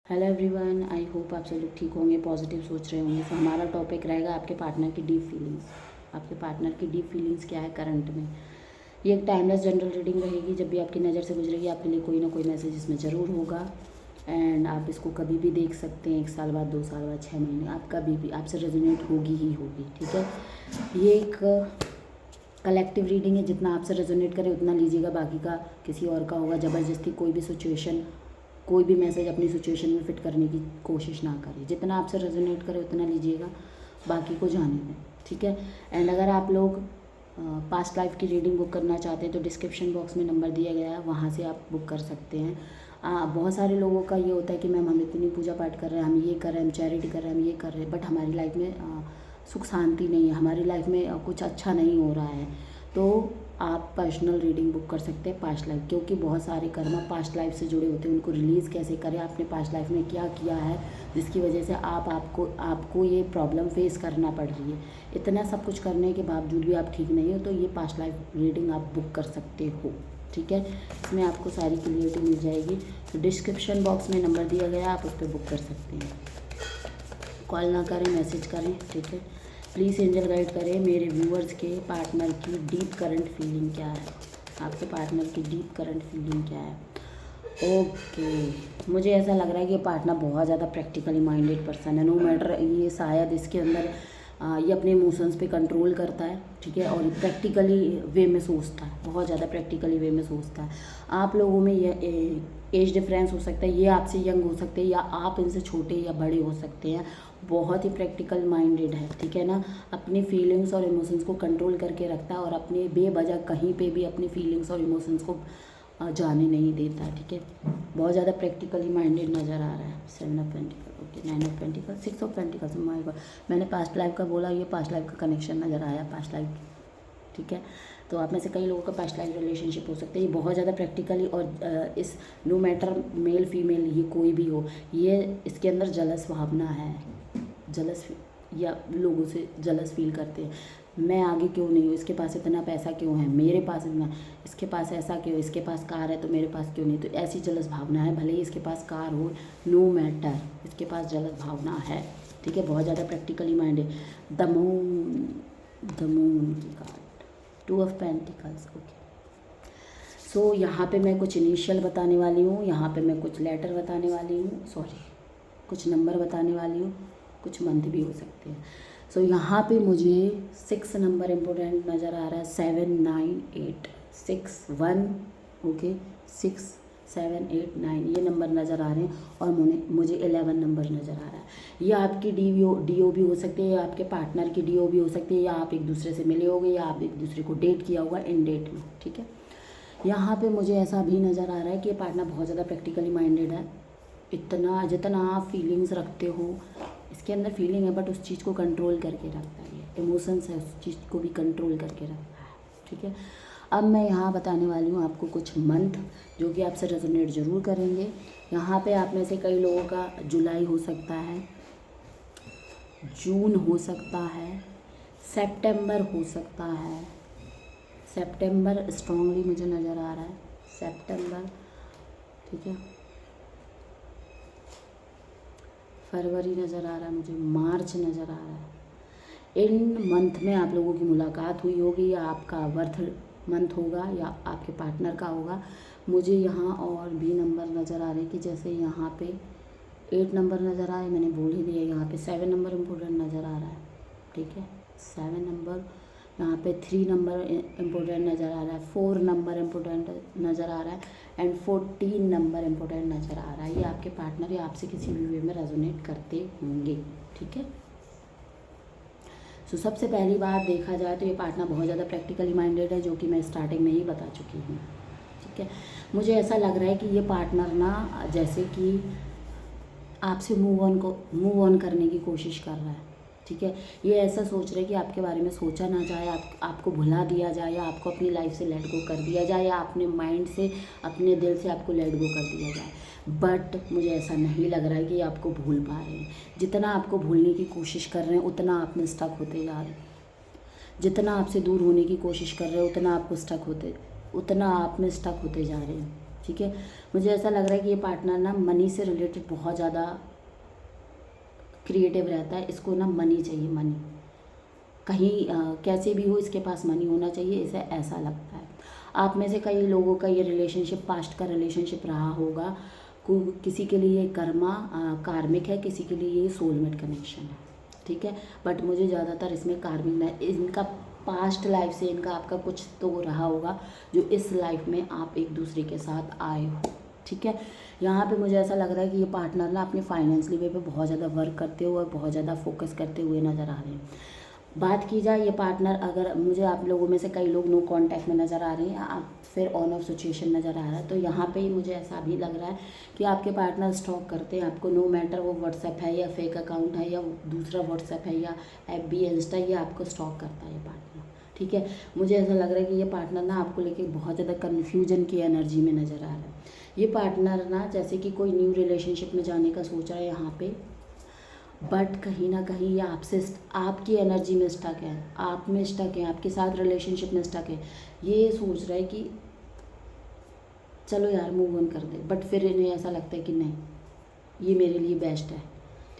Hello everyone, I hope आप सब लोग ठीक होंगे, पॉजिटिव सोच रहे होंगे। तो हमारा टॉपिक रहेगा आपके पार्टनर की डीप फीलिंग्स। आपके पार्टनर की डीप फीलिंग्स क्या है करंट में। ये एक टाइमलेस जनरल रीडिंग रहेगी। जब भी आपकी नज़र से गुजरेगी आपके लिए कोई ना कोई मैसेज इसमें ज़रूर होगा। एंड आप इसको कभी भी देख सकते हैं, 1 साल बाद, 2 साल बाद, 6 महीने, आप कभी भी आपसे रेजोनेट होगी ही होगी। ठीक है, ये एक कलेक्टिव रीडिंग है। जितना आपसे रेजोनेट करे उतना लीजिएगा, बाकी का किसी और का होगा। ज़बरदस्ती कोई भी सिचुएशन, कोई भी मैसेज अपनी सिचुएशन में फिट करने की कोशिश ना करें। जितना आपसे रेजोनेट करे उतना लीजिएगा, बाकी को जाने दें। ठीक है। एंड अगर आप लोग पास्ट लाइफ की रीडिंग बुक करना चाहते हैं तो डिस्क्रिप्शन बॉक्स में नंबर दिया गया है, वहाँ से आप बुक कर सकते हैं। बहुत सारे लोगों का ये होता है कि मैम हम इतनी पूजा पाठ कर रहे हैं, हम ये कर रहे हैं, हम चैरिटी कर रहे हैं, हम ये कर रहे हैं, बट हमारी लाइफ में सुख शांति नहीं है, हमारी लाइफ में कुछ अच्छा नहीं हो रहा है। तो आप पर्सनल रीडिंग बुक कर सकते हैं पास्ट लाइफ, क्योंकि बहुत सारे कर्म पास्ट लाइफ से जुड़े होते हैं। उनको रिलीज़ कैसे करें, आपने पास्ट लाइफ में क्या किया है जिसकी वजह से आपको ये प्रॉब्लम फेस करना पड़ रही है। इतना सब कुछ करने के बावजूद भी आप ठीक नहीं हो, तो ये पास्ट लाइफ रीडिंग आप बुक कर सकते हो। ठीक है, इसमें आपको सारी क्लियरिटी मिल जाएगी। तो डिस्क्रिप्शन बॉक्स में नंबर दिया गया है, आप उस पर बुक कर सकते हैं। कॉल ना करें, मैसेज करें। ठीक है, प्लीज़ एंजल गाइड करें मेरे व्यूअर्स के पार्टनर की डीप करंट फीलिंग क्या है। आपके पार्टनर की डीप करंट फीलिंग क्या है। ओके, मुझे ऐसा लग रहा है कि ये पार्टनर बहुत ज़्यादा प्रैक्टिकली माइंडेड पर्सन है। नो मैटर, ये शायद इसके अंदर ये अपने इमोशंस पे कंट्रोल करता है। ठीक है, और प्रैक्टिकली वे में सोचता है, बहुत ज़्यादा प्रैक्टिकली वे में सोचता है। आप लोगों में ये एज डिफरेंस हो सकता है, ये आपसे यंग हो सकते हैं या आप इनसे छोटे या बड़े हो सकते हैं। बहुत ही प्रैक्टिकल माइंडेड है। ठीक है ना, अपनी फीलिंग्स और इमोशंस को कंट्रोल करके रखता है और अपने बेवजह कहीं पे भी अपनी फीलिंग्स और इमोशंस को जाने नहीं देता। ठीक है, बहुत ज़्यादा प्रैक्टिकली माइंडेड नज़र आ रहा है। 7 of pentacle, okay, 9 of pentacle, 6 of pentacles. My God, मैंने पास्ट लाइफ का बोला, ये पास्ट लाइफ का कनेक्शन नज़र आया, पास्ट लाइफ। ठीक है, तो आप में से कई लोगों का पास्ट लाइफ रिलेशनशिप हो सकता है। ये बहुत ज़्यादा प्रैक्टिकली और इस नो मैटर मेल फीमेल ये कोई भी हो, ये इसके अंदर जलस भावना है। जलस या लोगों से जलस फील करते हैं, मैं आगे क्यों नहीं हूँ, इसके पास इतना पैसा क्यों है, मेरे पास इतना, इसके पास ऐसा क्यों, इसके पास कार है तो मेरे पास क्यों नहीं। तो ऐसी जलस भावना है, भले ही इसके पास कार हो, नो मैटर, इसके पास जलस भावना है। ठीक है, बहुत ज़्यादा प्रैक्टिकली माइंड है। द मून की कार्ड, 2 ऑफ पेंटिकल्स। ओके, सो यहाँ पे मैं कुछ इनिशियल बताने वाली हूँ, यहाँ पे मैं कुछ लेटर बताने वाली हूँ, सॉरी कुछ नंबर बताने वाली हूँ, कुछ मंथ भी हो सकते हैं। सो यहाँ पे मुझे 6 नंबर इम्पोर्टेंट नज़र आ रहा है, 7 9 8 6 1, ओके, 6 7 8 9 ये नंबर नज़र आ रहे हैं। और मुझे 11 नंबर नज़र आ रहा है। ये आपकी डीओ भी हो सकती है, या आपके पार्टनर की डीओ भी हो सकती है, या आप एक दूसरे से मिले होंगे, या आप एक दूसरे को डेट किया होगा इन डेट में। ठीक है, यहाँ पे मुझे ऐसा भी नज़र आ रहा है कि ये पार्टनर बहुत ज़्यादा प्रैक्टिकली माइंडेड है। इतना जितना आप फीलिंग्स रखते हो, इसके अंदर फीलिंग है बट उस चीज़ को कंट्रोल करके रखता है। ये इमोशंस है, उस चीज़ को भी कंट्रोल करके रखता है। ठीक है, अब मैं यहाँ बताने वाली हूँ आपको कुछ मंथ जो कि आपसे रेजोनेट ज़रूर करेंगे। यहाँ पे आप में से कई लोगों का जुलाई हो सकता है, जून हो सकता है, सितंबर हो सकता है। सितंबर स्ट्रांगली मुझे नज़र आ रहा है, सितंबर। ठीक है, फरवरी नज़र आ रहा है मुझे, मार्च नज़र आ रहा है। इन मंथ में आप लोगों की मुलाकात हुई होगी, या आपका बर्थ मंथ होगा, या आपके पार्टनर का होगा। मुझे यहाँ और भी नंबर नज़र आ रहे हैं कि जैसे यहाँ पे 8 नंबर नज़र आए, मैंने बोल ही दिया। यहाँ पे 7 नंबर इम्पोर्टेंट नज़र आ रहा है। ठीक है, 7 नंबर, यहाँ पे 3 नंबर इम्पोर्टेंट नज़र आ रहा है, 4 नंबर इम्पोर्टेंट नज़र आ रहा है, एंड 14 नंबर इम्पोर्टेंट नज़र आ रहा है। ये आपके पार्टनर या आपसे किसी भी वे में रेजोनेट करते होंगे। ठीक है, सो सबसे पहली बात देखा जाए तो ये पार्टनर बहुत ज़्यादा प्रैक्टिकली माइंडेड है, जो कि मैं स्टार्टिंग में ही बता चुकी हूँ। ठीक है, मुझे ऐसा लग रहा है कि ये पार्टनर ना जैसे कि आपसे मूव ऑन करने की कोशिश कर रहा है। ठीक है, ये ऐसा सोच रहे हैं कि आपके बारे में सोचा ना जाए, आपको भुला दिया जाए, या आपको अपनी लाइफ से लेट गो कर दिया जाए, या अपने माइंड से, अपने दिल से आपको लेट गो कर दिया जाए। बट मुझे ऐसा नहीं लग रहा है कि आपको भूल पा रहे हैं। जितना आपको भूलने की कोशिश कर रहे हैं उतना आप में स्टक होते जा रहे हैं। जितना आपसे दूर होने की कोशिश कर रहे हैं उतना आप में स्टक होते जा रहे हैं। ठीक है। मुझे ऐसा लग रहा है कि ये पार्टनर ना मनी से रिलेटेड बहुत ज़्यादा क्रिएटिव रहता है। इसको ना मनी चाहिए, मनी कहीं कैसे भी हो इसके पास मनी होना चाहिए, इसे ऐसा लगता है। आप में से कई लोगों का ये रिलेशनशिप पास्ट का रिलेशनशिप रहा होगा। किसी के लिए कर्मा कार्मिक है, किसी के लिए ये सोलमेट कनेक्शन है, ठीक है। बट मुझे ज़्यादातर इसमें कार्मिक ना, इनका पास्ट लाइफ से इनका आपका कुछ तो रहा होगा जो इस लाइफ में आप एक दूसरे के साथ आए हो, ठीक है। यहाँ पे मुझे ऐसा लग रहा है कि ये पार्टनर ना अपने फाइनेंशियली वे पे बहुत ज़्यादा वर्क करते हुए, बहुत ज़्यादा फोकस करते हुए नज़र आ रहे हैं। बात की जाए ये पार्टनर, अगर मुझे आप लोगों में से कई लोग नो कांटेक्ट में नज़र आ रहे हैं, आप फिर ऑन ऑफ सिचुएशन नज़र आ रहा है, तो यहाँ पे ही मुझे ऐसा भी लग रहा है कि आपके पार्टनर स्टॉक करते हैं आपको, नो मैटर वो व्हाट्सएप है या फेक अकाउंट है या दूसरा व्हाट्सएप है या FB इंस्टा, ये आपको स्टॉक करता है ये पार्टनर, ठीक है। मुझे ऐसा लग रहा है कि ये पार्टनर ना आपको लेके बहुत ज़्यादा कन्फ्यूजन की एनर्जी में नज़र आ रहा है। ये पार्टनर ना जैसे कि कोई न्यू रिलेशनशिप में जाने का सोच रहा है यहाँ पे, बट कहीं ना कहीं ये आपसे आपकी एनर्जी में स्टक है, आप में स्टक है, आपके साथ रिलेशनशिप में स्टक है। ये सोच रहा है कि चलो यार मूव ऑन कर दे, बट फिर इन्हें ऐसा लगता है कि नहीं ये मेरे लिए बेस्ट है,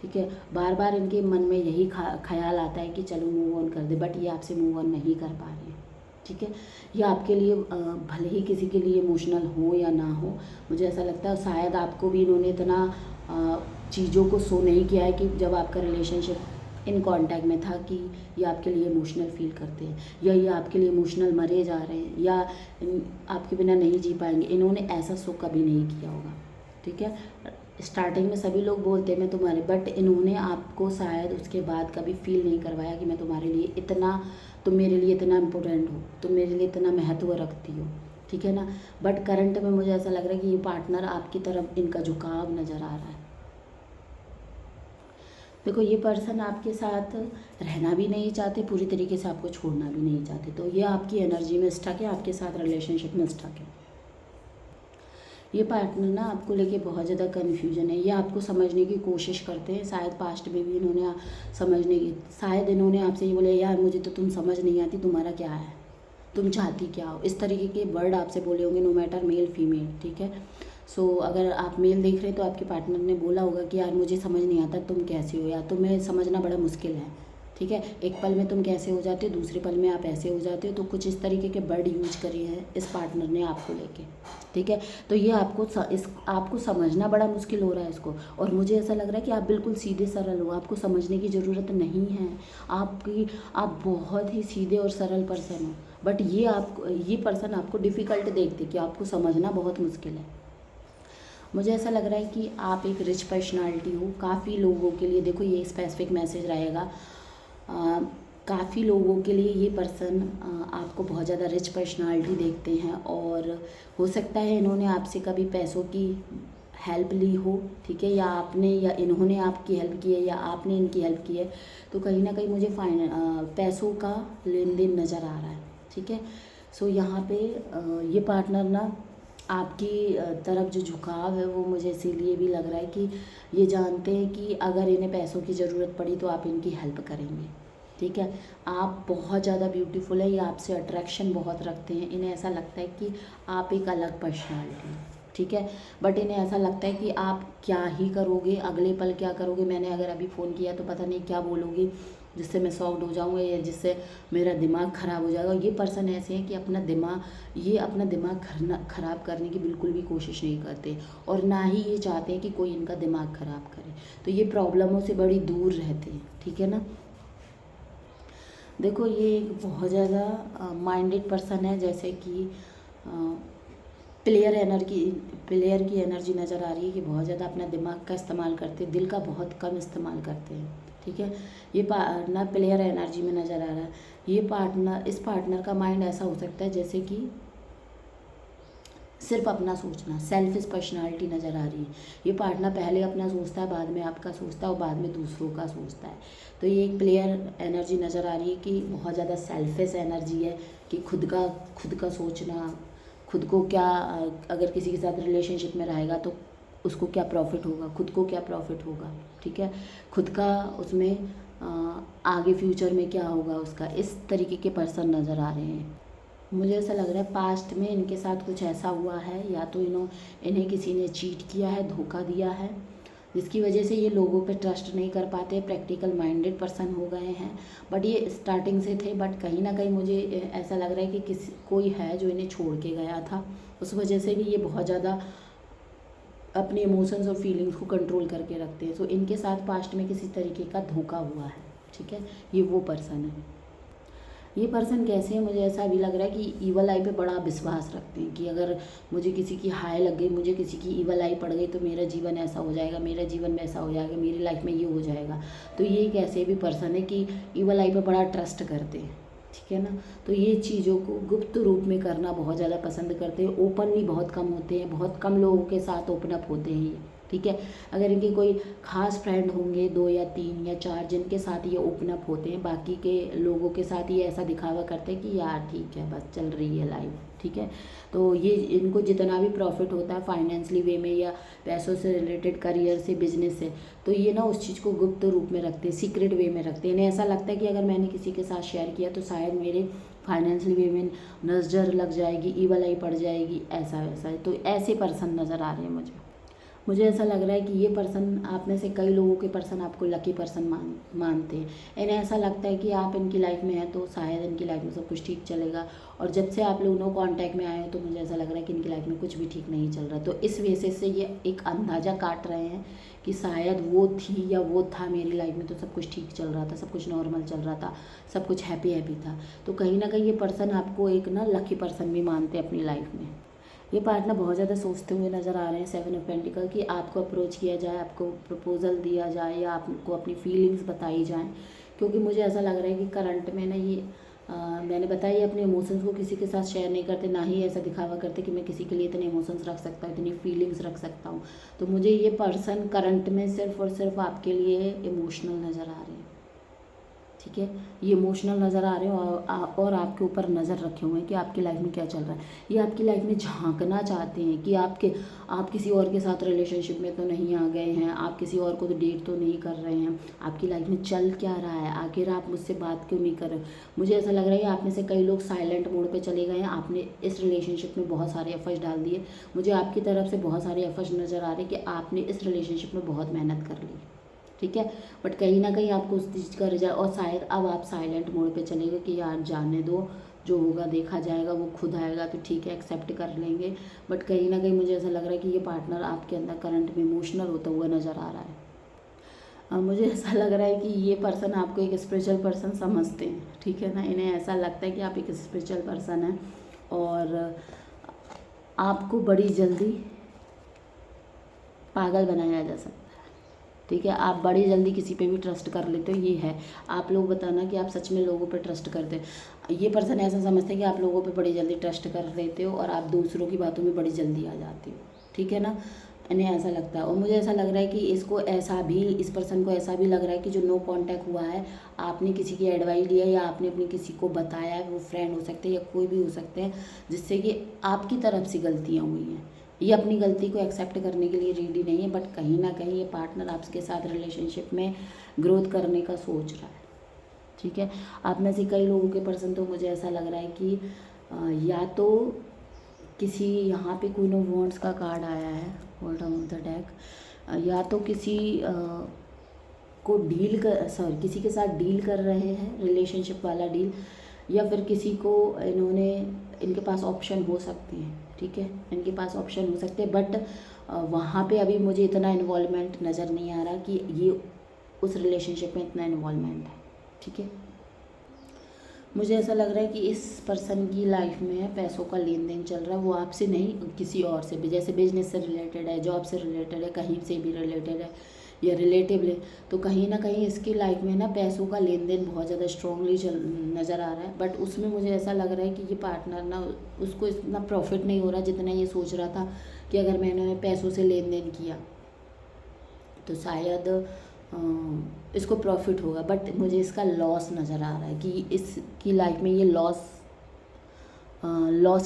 ठीक है। बार बार इनके मन में यही ख्याल आता है कि चलो मूव ऑन कर दे, बट ये आपसे मूव ऑन नहीं कर पा रहे हैं, ठीक है। ये आपके लिए भले ही किसी के लिए इमोशनल हो या ना हो, मुझे ऐसा लगता है शायद आपको भी इन्होंने इतना चीज़ों को शो नहीं किया है कि जब आपका रिलेशनशिप इन कांटेक्ट में था कि ये आपके लिए इमोशनल फील करते हैं या ये आपके लिए इमोशनल मरे जा रहे हैं या आपके बिना नहीं जी पाएंगे, इन्होंने ऐसा शो कभी नहीं किया होगा, ठीक है। स्टार्टिंग में सभी लोग बोलते हैं मैं तुम्हारे, बट इन्होंने आपको शायद उसके बाद कभी फील नहीं करवाया कि मैं तुम्हारे लिए इतना, तुम मेरे लिए इतना इम्पोर्टेंट हो, तुम मेरे लिए इतना महत्व रखती हो, ठीक है ना। बट करंट में मुझे ऐसा लग रहा है कि ये पार्टनर आपकी तरफ इनका झुकाव नज़र आ रहा है। देखो ये पर्सन आपके साथ रहना भी नहीं चाहते, पूरी तरीके से आपको छोड़ना भी नहीं चाहते, तो ये आपकी एनर्जी में स्टक है, आपके साथ रिलेशनशिप में स्टक है। ये पार्टनर ना आपको लेके बहुत ज़्यादा कन्फ्यूजन है, ये आपको समझने की कोशिश करते हैं। शायद पास्ट में भी इन्होंने समझने की, शायद इन्होंने आपसे ये बोले यार मुझे तो तुम समझ नहीं आती, तुम्हारा क्या है, तुम चाहती क्या हो, इस तरीके के वर्ड आपसे बोले होंगे, नो मैटर मेल फीमेल, ठीक है। सो अगर आप मेल देख रहे हैं तो आपके पार्टनर ने बोला होगा कि यार मुझे समझ नहीं आता तुम कैसे हो, या तुम्हें समझना बड़ा मुश्किल है, ठीक है। एक पल में तुम कैसे हो जाते हो, दूसरे पल में आप ऐसे हो जाते हो, तो कुछ इस तरीके के वर्ड यूज करे हैं इस पार्टनर ने आपको लेके, ठीक है। तो ये आपको समझना बड़ा मुश्किल हो रहा है इसको, और मुझे ऐसा लग रहा है कि आप बिल्कुल सीधे सरल हो, आपको समझने की ज़रूरत नहीं है, आप बहुत ही सीधे और सरल पर्सन हो, बट ये पर्सन आपको डिफ़िकल्ट देखते कि आपको समझना बहुत मुश्किल है। मुझे ऐसा लग रहा है कि आप एक रिच पर्सनालिटी हो काफ़ी लोगों के लिए। देखो ये स्पेसिफिक मैसेज रहेगा, काफ़ी लोगों के लिए ये पर्सन आपको बहुत ज़्यादा रिच पर्सनालिटी देखते हैं, और हो सकता है इन्होंने आपसे कभी पैसों की हेल्प ली हो, ठीक है, या इन्होंने आपकी हेल्प की है या आपने इनकी हेल्प की है, तो कहीं ना कहीं मुझे पैसों का लेन देन नज़र आ रहा है, ठीक है। सो यहाँ पे ये पार्टनर ना आपकी तरफ जो झुकाव है वो मुझे इसीलिए भी लग रहा है कि ये जानते हैं कि अगर इन्हें पैसों की ज़रूरत पड़ी तो आप इनकी हेल्प करेंगे, ठीक है। आप बहुत ज़्यादा ब्यूटीफुल है, ये आपसे अट्रैक्शन बहुत रखते हैं, इन्हें ऐसा लगता है कि आप एक अलग पर्सनालिटी, ठीक है। बट इन्हें ऐसा लगता है कि आप क्या ही करोगे, अगले पल क्या करोगे, मैंने अगर अभी फ़ोन किया तो पता नहीं क्या बोलोगे जिससे मैं शॉक्ड हो जाऊँगा या जिससे मेरा दिमाग ख़राब हो जाएगा। ये पर्सन ऐसे हैं कि अपना दिमाग ख़राब करने की बिल्कुल भी कोशिश नहीं करते, और ना ही ये चाहते हैं कि कोई इनका दिमाग ख़राब करे, तो ये प्रॉब्लमों से बड़ी दूर रहते हैं, ठीक है ना। देखो ये एक बहुत ज़्यादा माइंडेड पर्सन है, जैसे कि प्लेयर की एनर्जी नज़र आ रही है कि बहुत ज़्यादा अपना दिमाग का इस्तेमाल करते हैं, दिल का बहुत कम इस्तेमाल करते हैं, ठीक है। ये पार्टनर प्लेयर एनर्जी में नज़र आ रहा है। इस पार्टनर का माइंड ऐसा हो सकता है जैसे कि सिर्फ अपना सोचना, सेल्फिश पर्सनालिटी नज़र आ रही है। ये पार्टनर पहले अपना सोचता है, बाद में आपका सोचता है और बाद में दूसरों का सोचता है। तो ये एक प्लेयर एनर्जी नज़र आ रही है कि बहुत ज़्यादा सेल्फिश एनर्जी है कि खुद का सोचना, खुद को क्या, अगर किसी के साथ रिलेशनशिप में रहेगा तो उसको क्या प्रॉफिट होगा, खुद को क्या प्रॉफिट होगा, ठीक है, खुद का उसमें आगे फ्यूचर में क्या होगा उसका, इस तरीके के पर्सन नज़र आ रहे हैं। मुझे ऐसा लग रहा है पास्ट में इनके साथ कुछ ऐसा हुआ है, या तो इन्हें किसी ने चीट किया है, धोखा दिया है, जिसकी वजह से ये लोगों पे ट्रस्ट नहीं कर पाते, प्रैक्टिकल माइंडेड पर्सन हो गए हैं। बट ये स्टार्टिंग से थे, बट कहीं ना कहीं मुझे ऐसा लग रहा है कि कोई है जो इन्हें छोड़ के गया था, उस वजह से भी ये बहुत ज़्यादा अपने इमोशंस और फीलिंग्स को कंट्रोल करके रखते हैं। सो इनके साथ पास्ट में किसी तरीके का धोखा हुआ है, ठीक है। ये वो पर्सन है। ये पर्सन कैसे है, मुझे ऐसा भी लग रहा है कि ईवल आई पे बड़ा विश्वास रखते हैं कि अगर मुझे किसी की हाय लग गई, मुझे किसी की ईवल आई पड़ गई तो मेरा जीवन ऐसा हो जाएगा, मेरा जीवन वैसा हो जाएगा, मेरी लाइफ में ये हो जाएगा। तो ये एक ऐसे भी पर्सन है कि ईवल आई पे बड़ा ट्रस्ट करते हैं, ठीक है ना। तो ये चीज़ों को गुप्त रूप में करना बहुत ज़्यादा पसंद करते हैं। ओपनली बहुत कम होते हैं, बहुत कम लोगों के साथ ओपन अप होते हैं ये, ठीक है। अगर इनके कोई खास फ्रेंड होंगे 2 या 3 या 4 जिनके साथ ये ओपन अप होते हैं, बाकी के लोगों के साथ ये ऐसा दिखावा करते हैं कि यार ठीक है, बस चल रही है लाइफ, ठीक है। तो ये इनको जितना भी प्रॉफिट होता है फाइनेंशियली वे में या पैसों से रिलेटेड, करियर से, बिजनेस से, तो ये ना उस चीज़ को गुप्त रूप में रखते हैं, सीक्रेट वे में रखते हैं। इन्हें ऐसा लगता है कि अगर मैंने किसी के साथ शेयर किया तो शायद मेरे फाइनेंशियली वे में नज़र लग जाएगी, ईवल आई पड़ जाएगी, ऐसा वैसा है। तो ऐसे पर्सन नज़र आ रहे हैं मुझे ऐसा लग रहा है कि ये पर्सन, आप में से कई लोगों के पर्सन आपको लकी पर्सन मानते हैं। इन्हें ऐसा लगता है कि आप इनकी लाइफ में हैं तो शायद इनकी लाइफ में सब कुछ ठीक चलेगा, और जब से आप लोग नो कांटेक्ट में आए हो तो मुझे ऐसा लग रहा है कि इनकी लाइफ में कुछ भी ठीक नहीं चल रहा। तो इस वजह से ये एक अंदाज़ा काट रहे हैं कि शायद वो थी या वो था मेरी लाइफ में तो सब कुछ ठीक चल रहा था, सब कुछ नॉर्मल चल रहा था, सब कुछ हैप्पी हैप्पी था। तो कहीं ना कहीं ये पर्सन आपको एक ना लकी पर्सन भी मानते हैं अपनी लाइफ में। ये पार्टनर बहुत ज़्यादा सोचते हुए नज़र आ रहे हैं 7 ऑफ पेंटिकल कि आपको अप्रोच किया जाए, आपको प्रपोजल दिया जाए, या आपको अपनी फीलिंग्स बताई जाएं। क्योंकि मुझे ऐसा लग रहा है कि करंट में ना ये मैंने बताया अपने इमोशंस को किसी के साथ शेयर नहीं करते, ना ही ऐसा दिखावा करते कि मैं किसी के लिए इतने इमोशंस रख सकता हूँ, इतनी फीलिंग्स रख सकता हूँ। तो मुझे ये पर्सन करंट में सिर्फ और सिर्फ आपके लिए इमोशनल नज़र आ रहे हैं, ठीक है। ये इमोशनल नज़र आ रहे हो और आपके ऊपर नज़र रखे हुए हैं कि आपकी लाइफ में क्या चल रहा है। ये आपकी लाइफ में झांकना चाहते हैं कि आप किसी और के साथ रिलेशनशिप में तो नहीं आ गए हैं, आप किसी और को तो डेट तो नहीं कर रहे हैं, आपकी लाइफ में चल क्या रहा है, आखिर आप मुझसे बात क्यों नहीं कर रहे। मुझे ऐसा लग रहा है आप में से कई लोग साइलेंट मोड पे चले गए हैं, आपने इस रिलेशनशिप में बहुत सारे एफर्ट्स डाल दिए। मुझे आपकी तरफ से बहुत सारे एफर्ट्स नज़र आ रहे हैं कि आपने इस रिलेशनशिप में बहुत मेहनत कर ली, ठीक है। बट कहीं ना कहीं आपको उस चीज़ का रिजल्ट, और शायद अब आप साइलेंट मोड पे चले गए कि यार जाने दो, जो होगा देखा जाएगा, वो खुद आएगा तो ठीक है, एक्सेप्ट कर लेंगे। बट कहीं ना कहीं मुझे ऐसा लग रहा है कि ये पार्टनर आपके अंदर करंट में इमोशनल होता हुआ नज़र आ रहा है। मुझे ऐसा लग रहा है कि ये पर्सन आपको एक स्पिरिचुअल पर्सन समझते हैं, ठीक है ना। इन्हें ऐसा लगता है कि आप एक स्पिरिचुअल पर्सन हैं और आपको बड़ी जल्दी पागल बनाया जा सकता है, ठीक है। आप बड़ी जल्दी किसी पे भी ट्रस्ट कर लेते हो, ये है। आप लोग बताना कि आप सच में लोगों पे ट्रस्ट करते हैं। ये पर्सन ऐसा समझते हैं कि आप लोगों पे बड़ी जल्दी ट्रस्ट कर लेते हो और आप दूसरों की बातों में बड़ी जल्दी आ जाते हो, ठीक है ना। इन्हें ऐसा लगता है, और मुझे ऐसा लग रहा है कि इस पर्सन को ऐसा भी लग रहा है कि जो नो कांटेक्ट हुआ है, आपने किसी की एडवाइस लिया या आपने अपने किसी को बताया है, वो फ्रेंड हो सकते हैं या कोई भी हो सकते हैं, जिससे कि आपकी तरफ से गलतियाँ हुई हैं। ये अपनी गलती को एक्सेप्ट करने के लिए रेडी नहीं है, बट कहीं ना कहीं ये पार्टनर आपके साथ रिलेशनशिप में ग्रोथ करने का सोच रहा है, ठीक है। आप में से कई लोगों के पर्सन तो मुझे ऐसा लग रहा है कि या तो किसी, यहाँ पे क्वीन ऑफ वॉन्ड्स का कार्ड आया है बॉटम ऑफ द डेक, या तो किसी को किसी के साथ डील कर रहे हैं, रिलेशनशिप वाला डील, या फिर किसी को इनके पास ऑप्शन हो सकते हैं, ठीक है। इनके पास ऑप्शन हो सकते हैं, बट वहाँ पे अभी मुझे इतना इन्वॉल्वमेंट नज़र नहीं आ रहा कि ये उस रिलेशनशिप में इतना इन्वॉल्वमेंट है, ठीक है। मुझे ऐसा लग रहा है कि इस पर्सन की लाइफ में पैसों का लेन देन चल रहा है, वो आपसे नहीं किसी और से भी, जैसे बिजनेस से रिलेटेड है, जॉब से रिलेटेड है, कहीं से भी रिलेटेड है या रिलेटिव है। तो कहीं ना कहीं इसकी लाइफ में ना पैसों का लेन देन बहुत ज़्यादा स्ट्रांगली नज़र आ रहा है। बट उसमें मुझे ऐसा लग रहा है कि ये पार्टनर ना, उसको इतना प्रॉफिट नहीं हो रहा जितना ये सोच रहा था कि अगर मैंने पैसों से लेन देन किया तो शायद इसको प्रॉफिट होगा। बट मुझे इसका लॉस नज़र आ रहा है कि इसकी लाइफ में ये लॉस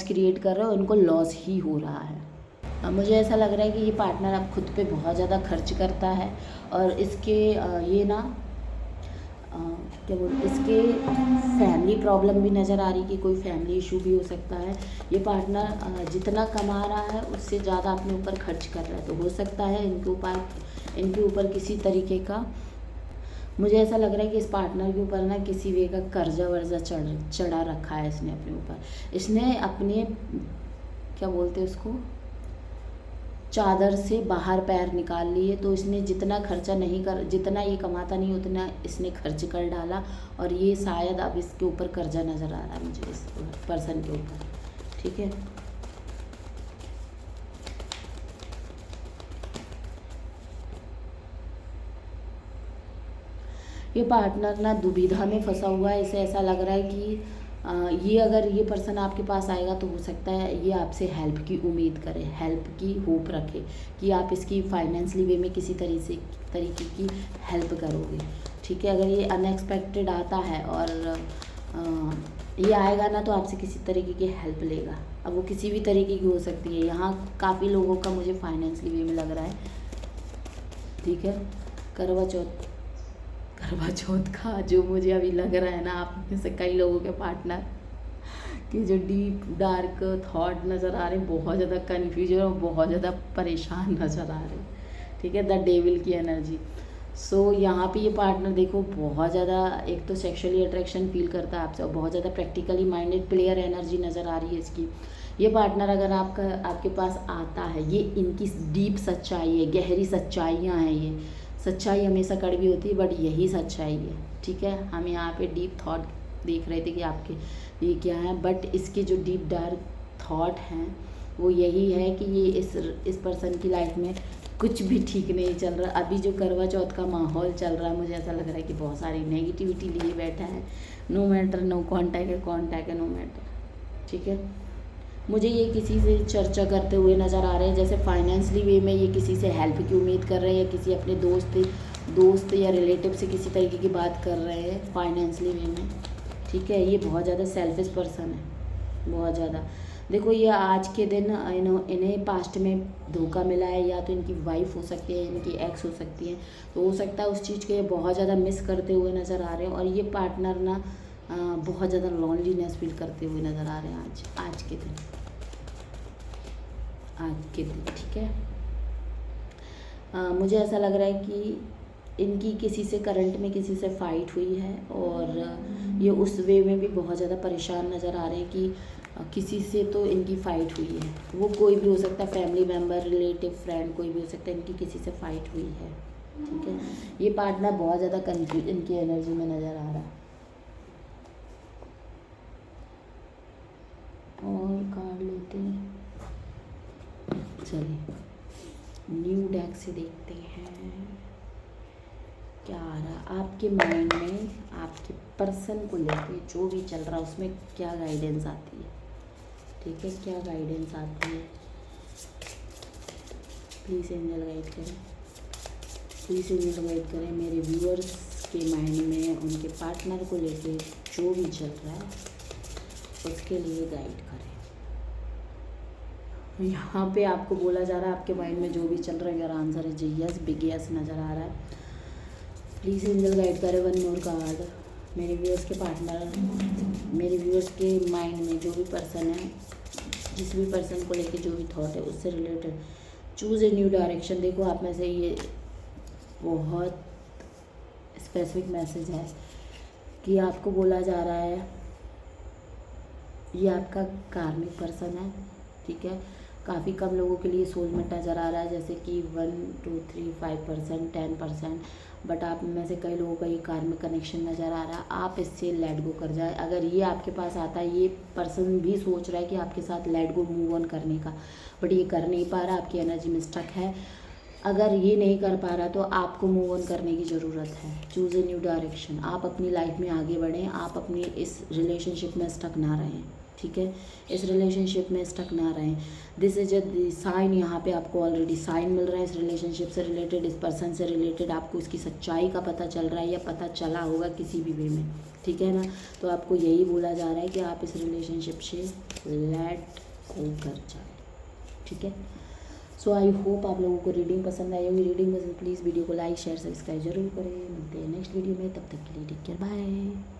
क्रिएट कर रहा है और इनको लॉस ही हो रहा है। मुझे ऐसा लग रहा है कि ये पार्टनर अब खुद पे बहुत ज़्यादा खर्च करता है और इसके ये ना क्या बोलते, इसके फैमिली प्रॉब्लम भी नज़र आ रही कि कोई फैमिली इशू भी हो सकता है। ये पार्टनर जितना कमा रहा है उससे ज़्यादा अपने ऊपर खर्च कर रहा है, तो हो सकता है इनके ऊपर किसी तरीके का, मुझे ऐसा लग रहा है कि इस पार्टनर के ऊपर ना किसी वे का कर्जा वर्जा चढ़ा रखा है इसने अपने ऊपर। इसने अपने क्या बोलते हैं उसको, चादर से बाहर पैर निकाल लिए। तो इसने जितना ये कमाता नहीं उतना इसने खर्च कर डाला, और ये शायद अब इसके ऊपर कर्जा नज़र आ रहा है मुझे इस पर्सन के ऊपर। ठीक है, ये पार्टनर ना दुविधा में फंसा हुआ है। इसे ऐसा लग रहा है कि ये पर्सन आपके पास आएगा तो हो सकता है ये आपसे हेल्प की उम्मीद करे, हेल्प की होप रखे कि आप इसकी फाइनेंशियली वे में किसी तरीके की हेल्प करोगे। ठीक है, अगर ये अनएक्सपेक्टेड आता है और ये आएगा ना तो आपसे किसी तरीके की हेल्प लेगा। अब वो किसी भी तरीके की हो सकती है, यहाँ काफ़ी लोगों का मुझे फाइनेंशियली वे में लग रहा है। ठीक है, करवा चौथ का जो मुझे अभी लग रहा है ना, आप में से कई लोगों के पार्टनर के जो डीप डार्क थॉट नज़र आ रहे हैं, बहुत ज़्यादा कन्फ्यूजन और बहुत ज़्यादा परेशान नज़र आ रहे हैं। ठीक है, द डेविल की एनर्जी। सो यहाँ पे ये पार्टनर देखो बहुत ज़्यादा, एक तो सेक्सुअली अट्रैक्शन फील करता है आपसे, और बहुत ज़्यादा प्रैक्टिकली माइंडेड प्लेयर एनर्जी नज़र आ रही है इसकी। ये पार्टनर अगर आपके पास आता है, ये इनकी डीप सच्चाई है, गहरी सच्चाइयाँ हैं। ये सच्चाई हमेशा कड़वी होती है, बट यही सच्चाई है। ठीक है, हम यहाँ पे डीप थॉट देख रहे थे कि आपके ये क्या है, बट इसके जो डीप डार्क थॉट हैं वो यही है कि ये इस पर्सन की लाइफ में कुछ भी ठीक नहीं चल रहा। अभी जो करवा चौथ का माहौल चल रहा है, मुझे ऐसा लग रहा है कि बहुत सारी नेगेटिविटी लिए बैठा है। नो मैटर, नो कॉन्टैक्ट है नो मैटर। ठीक है, मुझे ये किसी से चर्चा करते हुए नज़र आ रहे हैं, जैसे फाइनेंशियली वे में ये किसी से हेल्प की उम्मीद कर रहे हैं, या किसी अपने दोस्त या रिलेटिव से किसी तरीके की बात कर रहे हैं फाइनेंशियली वे में। ठीक है, ये बहुत ज़्यादा सेल्फिश पर्सन है, बहुत ज़्यादा। देखो, ये आज के दिन इन्हें पास्ट में धोखा मिला है, या तो इनकी वाइफ हो सकती है, इनकी एक्स हो सकती है, तो हो सकता है उस चीज़ को ये बहुत ज़्यादा मिस करते हुए नज़र आ रहे हैं। और ये पार्टनर ना बहुत ज़्यादा लोनलीनेस फील करते हुए नज़र आ रहे हैं आज के दिन। ठीक है, मुझे ऐसा लग रहा है कि इनकी किसी से करंट में किसी से फाइट हुई है, और ये उस वे में भी बहुत ज़्यादा परेशान नज़र आ रहे हैं कि किसी से तो इनकी फ़ाइट हुई है। वो कोई भी हो सकता है, फैमिली मेम्बर, रिलेटिव, फ्रेंड, कोई भी हो सकता है, इनकी किसी से फ़ाइट हुई है। ठीक है, ये पार्टनर बहुत ज़्यादा कन्फ्यूज इनकी एनर्जी में नज़र आ रहा है। और कार्ड लेते हैं, चलिए न्यू डेक से देखते हैं क्या आ रहा आपके माइंड में, आपके पर्सन को लेके जो भी चल रहा है उसमें क्या गाइडेंस आती है। ठीक है, क्या गाइडेंस आती है, प्लीज़ एंजल गाइड करें, प्लीज़ एंजल गाइड करें मेरे व्यूअर्स के माइंड में उनके पार्टनर को लेके जो भी चल रहा है उसके लिए गाइड करें। यहाँ पे आपको बोला जा रहा है आपके माइंड में जो भी चल रहा है, योर आंसर है जी यस, बिग यस नज़र आ रहा है। प्लीज़ एंजल गाइड करें वन मोर कार्ड मेरे व्यूअर्स के पार्टनर, मेरे व्यूअर्स के माइंड में जो भी पर्सन है, जिस भी पर्सन को लेके जो भी थॉट है उससे related choose a new direction. देखो, आप में से ये बहुत स्पेसिफिक मैसेज है कि आपको बोला जा रहा है ये आपका कार्मिक पर्सन है। ठीक है, काफ़ी कम लोगों के लिए सोलमेट नज़र आ रहा है, जैसे कि 1 2 3 5% 10%, बट आप में से कई लोगों का ये कार्मिक कनेक्शन नज़र आ रहा है। आप इससे लेट गो कर जाए। अगर ये आपके पास आता है, ये पर्सन भी सोच रहा है कि आपके साथ लेट गो मूव ऑन करने का, बट ये कर नहीं पा रहा, आपकी एनर्जी में स्टक है। अगर ये नहीं कर पा रहा तो आपको मूव ऑन करने की ज़रूरत है। चूज़ ए न्यू डायरेक्शन, आप अपनी लाइफ में आगे बढ़ें, आप अपनी इस रिलेशनशिप में स्टक ना रहें। ठीक है, इस रिलेशनशिप में स्टक ना रहें। दिस इज अ साइन, यहाँ पे आपको ऑलरेडी साइन मिल रहा है इस रिलेशनशिप से रिलेटेड, इस पर्सन से रिलेटेड आपको इसकी सच्चाई का पता चल रहा है या पता चला होगा किसी भी वे में। ठीक है ना, तो आपको यही बोला जा रहा है कि आप इस रिलेशनशिप से लेट गो कर जाए। ठीक है, सो आई होप आप लोगों को रीडिंग पसंद आई होगी। रीडिंग पसंद प्लीज़ वीडियो को लाइक शेयर सब्सक्राइब जरूर करें। मिलते हैं नेक्स्ट वीडियो में, तब तक के लिए टेक केयर, बाय।